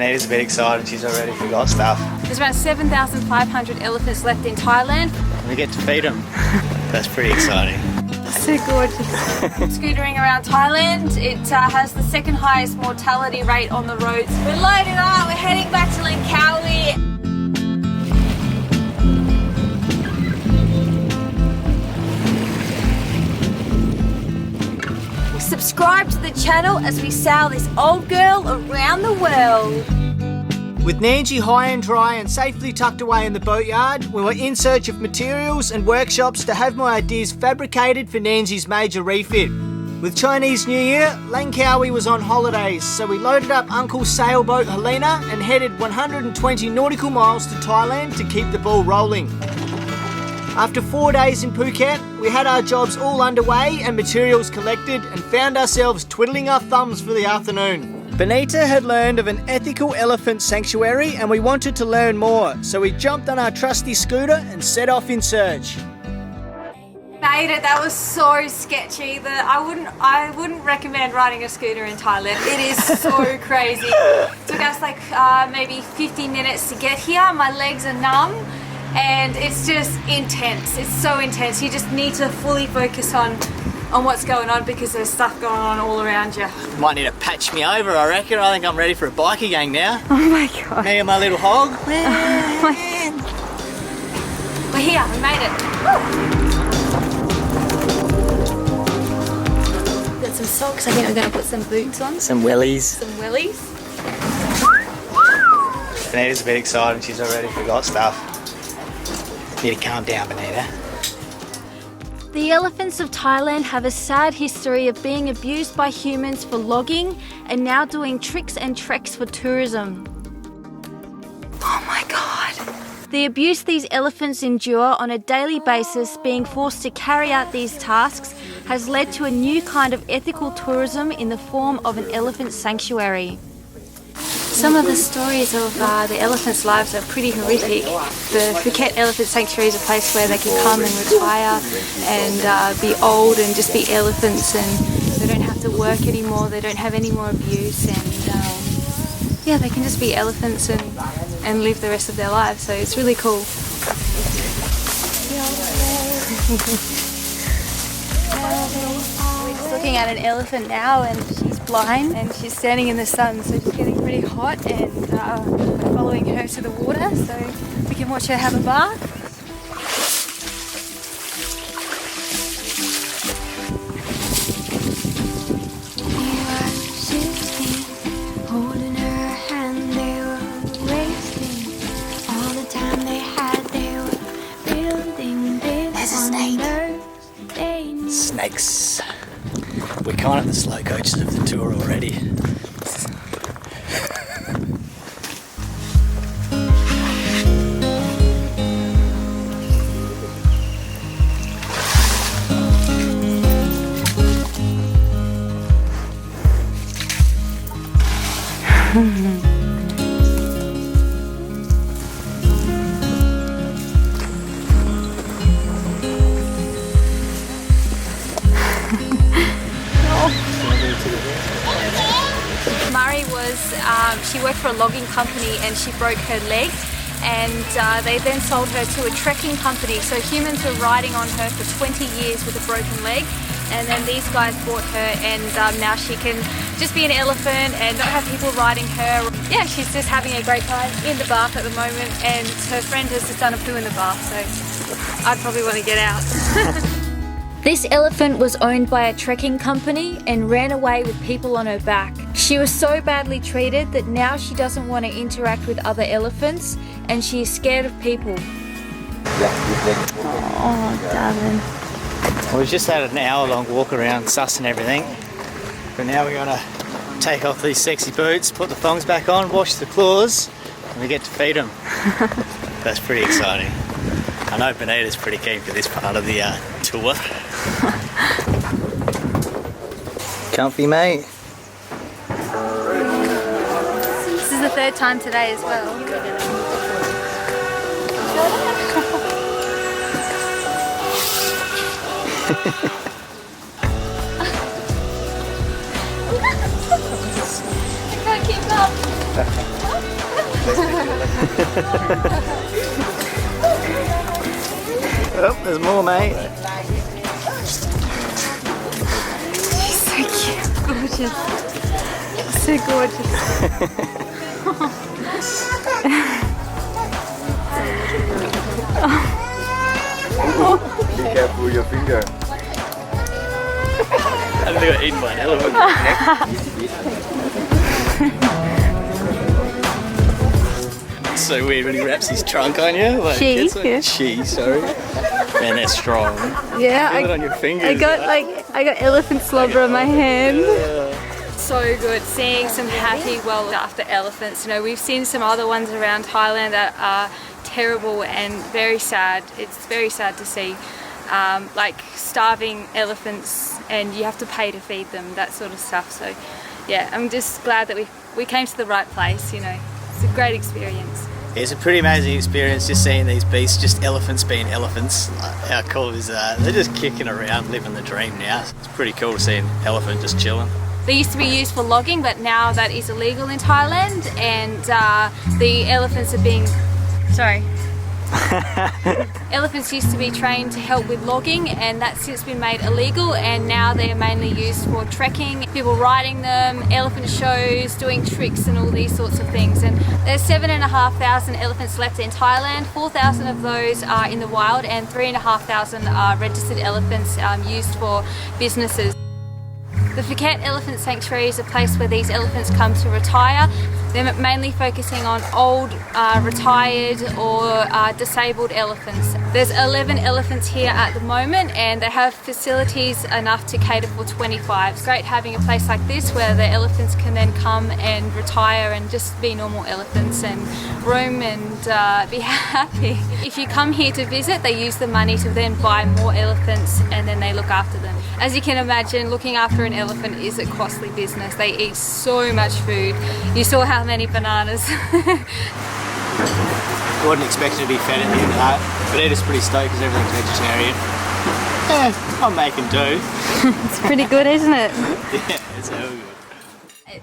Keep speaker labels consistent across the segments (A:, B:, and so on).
A: Bonita's a bit excited, she's already forgot stuff.
B: There's around 7,500 elephants left in Thailand.
A: We get to feed them. That's pretty exciting.
B: So gorgeous. Scootering around Thailand, it has the second highest mortality rate on the roads. We're loaded up, we're heading back to Langkawi. Subscribe to the channel as we sail this old girl around the world.
C: With Nandji high and dry and safely tucked away in the boatyard, we were in search of materials and workshops to have my ideas fabricated for Nandji's major refit. With Chinese New Year, Langkawi was on holidays, so we loaded up Uncle's sailboat Helena and headed 120 nautical miles to Thailand to keep the ball rolling. After 4 days in Phuket, we had our jobs all underway and materials collected and found ourselves twiddling our thumbs for the afternoon. Bonita had learned of an ethical elephant sanctuary and we wanted to learn more, so we jumped on our trusty scooter and set off in search.
B: Made it. That was so sketchy that I wouldn't recommend riding a scooter in Thailand. It is so crazy. It took us like maybe 50 minutes to get here. My legs are numb. And it's just intense. It's so intense. You just need to fully focus on what's going on because there's stuff going on all around you.
A: Might need to patch me over, I reckon. I think I'm ready for a bikie gang now.
B: Oh my god.
A: Me and my little hog.
B: We're here, we made it. Woo. Got some socks. I think I'm going to put some boots on.
A: Some wellies.
B: Some wellies.
A: Bonita's a bit excited, she's already forgot stuff. Need to calm down, Bonita.
B: The elephants of Thailand have a sad history of being abused by humans for logging and now doing tricks and treks for tourism. Oh my god. The abuse these elephants endure on a daily basis, being forced to carry out these tasks, has led to a new kind of ethical tourism in the form of an elephant sanctuary. Some of the stories of the elephants' lives are pretty horrific. The Phuket Elephant Sanctuary is a place where they can come and retire and be old and just be elephants, and they don't have to work anymore, they don't have any more abuse, and yeah, they can just be elephants and live the rest of their lives, so it's really cool. We're just looking at an elephant now, and she's blind and she's standing in the sun, so she's getting pretty hot, and we're following her to the water so we can watch her have a bath.
A: Snakes. We're kind of the slow coaches of the tour already.
B: She worked for a logging company and she broke her leg, and they then sold her to a trekking company. So humans were riding on her for 20 years with a broken leg, and then these guys bought her, and now she can just be an elephant and not have people riding her. Yeah, she's just having a great time in the bath at the moment, and her friend has just done a poo in the bath, so I'd probably want to get out. This elephant was owned by a trekking company and ran away with people on her back. She was so badly treated that now she doesn't want to interact with other elephants, and she is scared of people. Oh, darling.
A: Well, we've just had an hour-long walk around, sussing everything, but now we're gonna take off these sexy boots, put the thongs back on, wash the claws, and we get to feed them. That's pretty exciting. I know Bonita's pretty keen for this part of the tour. Comfy, mate?
B: This is the third time today as well. I can't keep up.
A: Oh, there's more, mate.
B: She's so cute, gorgeous. So gorgeous.
D: Be careful with your finger.
A: I think I got eaten by an elephant. It's so weird when he wraps his trunk on you. Like,
B: Cheese,
A: it's like
B: yeah.
A: cheese, sorry. Man, they're strong.
B: Yeah,
A: Feel it on your fingers.
B: I got elephant slobber on my hand.
E: So good seeing some happy, well looked after elephants. You know, we've seen some other ones around Thailand that are terrible and very sad. It's very sad to see, like starving elephants, and you have to pay to feed them, that sort of stuff. So yeah, I'm just glad that we came to the right place. You know, it's a great experience.
A: It's a pretty amazing experience just seeing these beasts, just elephants being elephants. How cool is that? They're just kicking around, living the dream now. It's pretty cool to see an elephant just chilling.
E: They used to be used for logging, but now that is illegal in Thailand, and the elephants are being... Sorry. Elephants used to be trained to help with logging, and that's since been made illegal, and now they're mainly used for trekking, people riding them, elephant shows, doing tricks and all these sorts of things. And there's 7,500 elephants left in Thailand. 4,000 of those are in the wild, and 3,500 are registered elephants used for businesses. The Phuket Elephant Sanctuary is a place where these elephants come to retire. They're mainly focusing on old, retired or disabled elephants. There's 11 elephants here at the moment, and they have facilities enough to cater for 25. It's great having a place like this where the elephants can then come and retire and just be normal elephants and roam and be happy. If you come here to visit, they use the money to then buy more elephants, and then they look after them. As you can imagine, looking after an elephant is a costly business. They eat so much food. You saw how many bananas.
A: Wasn't expecting to be fed at the end of that, but Edith's pretty stoked because everything's vegetarian. Yeah, I'm making do.
B: It's pretty good, isn't it?
A: Yeah, it's so good.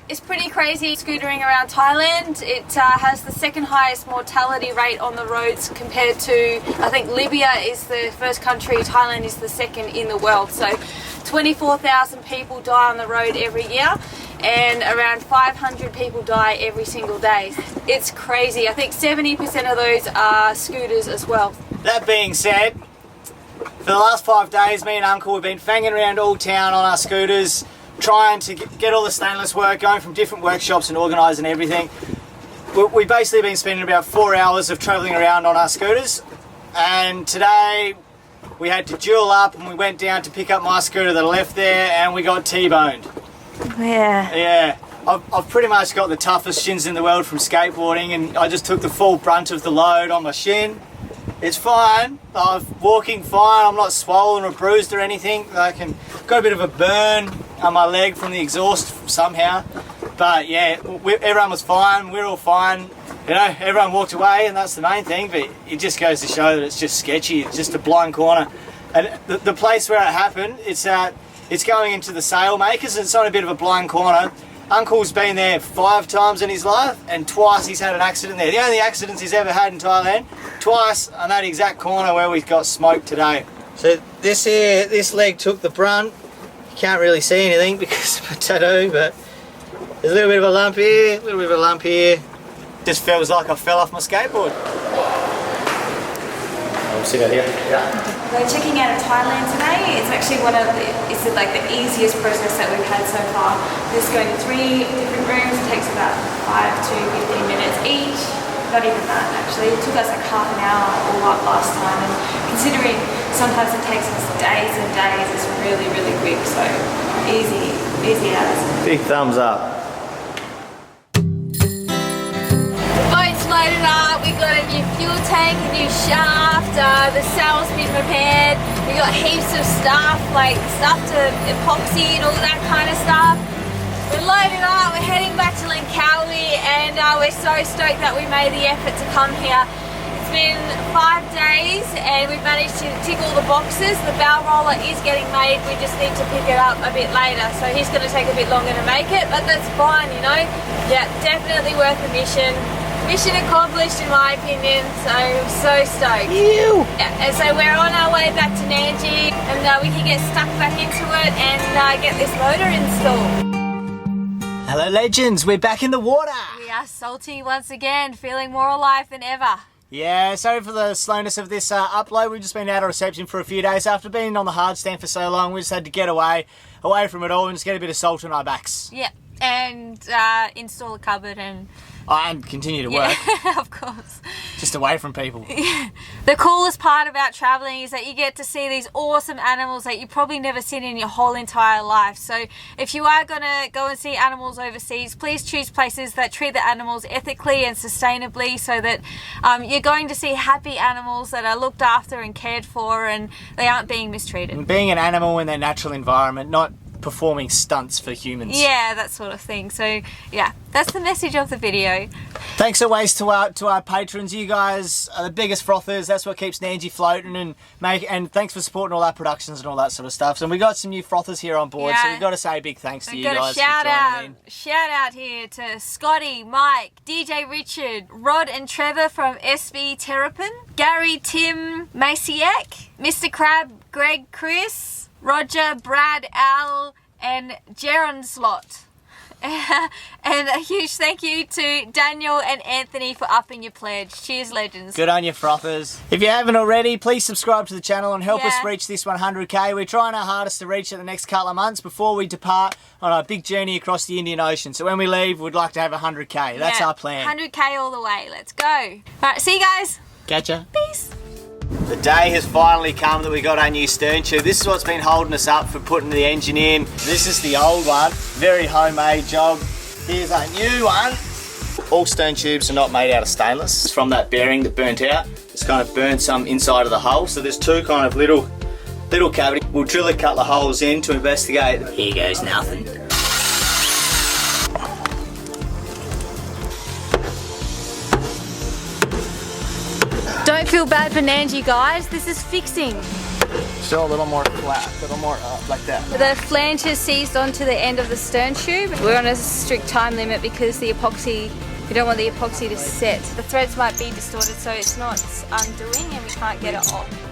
E: It's pretty crazy scootering around Thailand. It has the second highest mortality rate on the roads compared to, I think Libya is the first country, Thailand is the second in the world. So 24,000 people die on the road every year, and around 500 people die every single day. It's crazy. I think 70% of those are scooters as well.
C: That being said, for the last 5 days, me and Uncle have been fanging around all town on our scooters, trying to get all the stainless work, going from different workshops and organising everything. We've basically been spending about 4 hours of travelling around on our scooters, and today we had to duel up and we went down to pick up my scooter that I left there, and we got T-boned.
B: Yeah.
C: Yeah, I've pretty much got the toughest shins in the world from skateboarding, and I just took the full brunt of the load on my shin. It's fine, I'm walking fine, I'm not swollen or bruised or anything. Got a bit of a burn on my leg from the exhaust somehow, but yeah, everyone was fine, we're all fine. You know, everyone walked away, and that's the main thing, but it just goes to show that it's just sketchy. It's just a blind corner. And the place where it happened, it's going into the sail makers, and it's on a bit of a blind corner. Uncle's been there 5 times in his life, and twice he's had an accident there. The only accidents he's ever had in Thailand, twice on that exact corner where we got smoked today. So this leg took the brunt. You can't really see anything because of a tattoo, but there's a little bit of a lump here, a little bit of a lump here. Just feels like I fell off my skateboard. I'll sit out here. Yeah.
E: We're checking out of Thailand today. It's actually it's like the easiest process that we've had so far. Just going to 3 different rooms. It takes about 5 to 15 minutes each. Not even that actually. It took us like half an hour all up last time, and considering sometimes it takes us days and days, it's really, really quick. So easy as.
A: Big thumbs up.
E: Loaded up, we got a new fuel tank, a new shaft, the sail's been repaired, we got heaps of stuff, like stuff to epoxy and all that kind of stuff. We're loaded up, we're heading back to Langkawi, and we're so stoked that we made the effort to come here. It's been 5 days and we've managed to tick all the boxes. The bow roller is getting made, we just need to pick it up a bit later, so he's going to take a bit longer to make it, but that's fine, you know. Yeah, definitely worth the mission. mission accomplished in my opinion, so I'm so stoked.
A: Ew.
E: Yeah, and so we're on our way back to Nandji, and we can get stuck back into it and get this motor installed.
C: Hello legends, we're back in the water.
E: We are salty once again, feeling more alive than ever.
C: Yeah, sorry for the slowness of this upload. We've just been out of reception for a few days. After being on the hard stand for so long, we just had to get away from it all and just get a bit of salt on our backs.
E: Yeah, and install a cupboard and...
C: And continue to work.
E: Yeah, of course.
C: Just away from people.
E: Yeah. The coolest part about traveling is that you get to see these awesome animals that you've probably never seen in your whole entire life. So if you are going to go and see animals overseas, please choose places that treat the animals ethically and sustainably, so that you're going to see happy animals that are looked after and cared for, and they aren't being mistreated.
C: And being an animal in their natural environment, not performing stunts for humans.
E: Yeah, that sort of thing. So yeah, that's the message of the video.
C: Thanks always to our patrons. You guys are the biggest frothers. That's what keeps Nandji floating, and thanks for supporting all our productions and all that sort of stuff. And we got some new frothers here on board, so we've got to say a big thanks to you guys for joining in.
E: Shout out here to Scotty, Mike, DJ Richard, Rod and Trevor from SB Terrapin, Gary, Tim, Maciak, Mr. Crab, Greg, Chris, Roger, Brad, Al, and Jaron Slot. And a huge thank you to Daniel and Anthony for upping your pledge. Cheers, legends.
C: Good on you, frothers. If you haven't already, please subscribe to the channel and help us reach this 100k. We're trying our hardest to reach it the next couple of months before we depart on our big journey across the Indian Ocean. So when we leave, we'd like to have 100k. That's our plan.
E: 100k all the way. Let's go. All right, see you guys.
C: Catcha.
E: Peace.
C: The day has finally come that we got our new stern tube. This is what's been holding us up for putting the engine in. This is the old one, very homemade job. Here's our new one. All stern tubes are not made out of stainless. It's from that bearing that burnt out. It's kind of burnt some inside of the hull. So there's two kind of little cavities. We'll drill a couple of holes in to investigate. Here goes nothing.
E: Don't feel bad for Nandji, guys. This is fixing.
A: Still a little more flat, a little more up like that.
E: The flange has seized onto the end of the stern tube. We're on a strict time limit because the epoxy, we don't want the epoxy to set. The threads might be distorted, so it's not undoing and we can't get it off.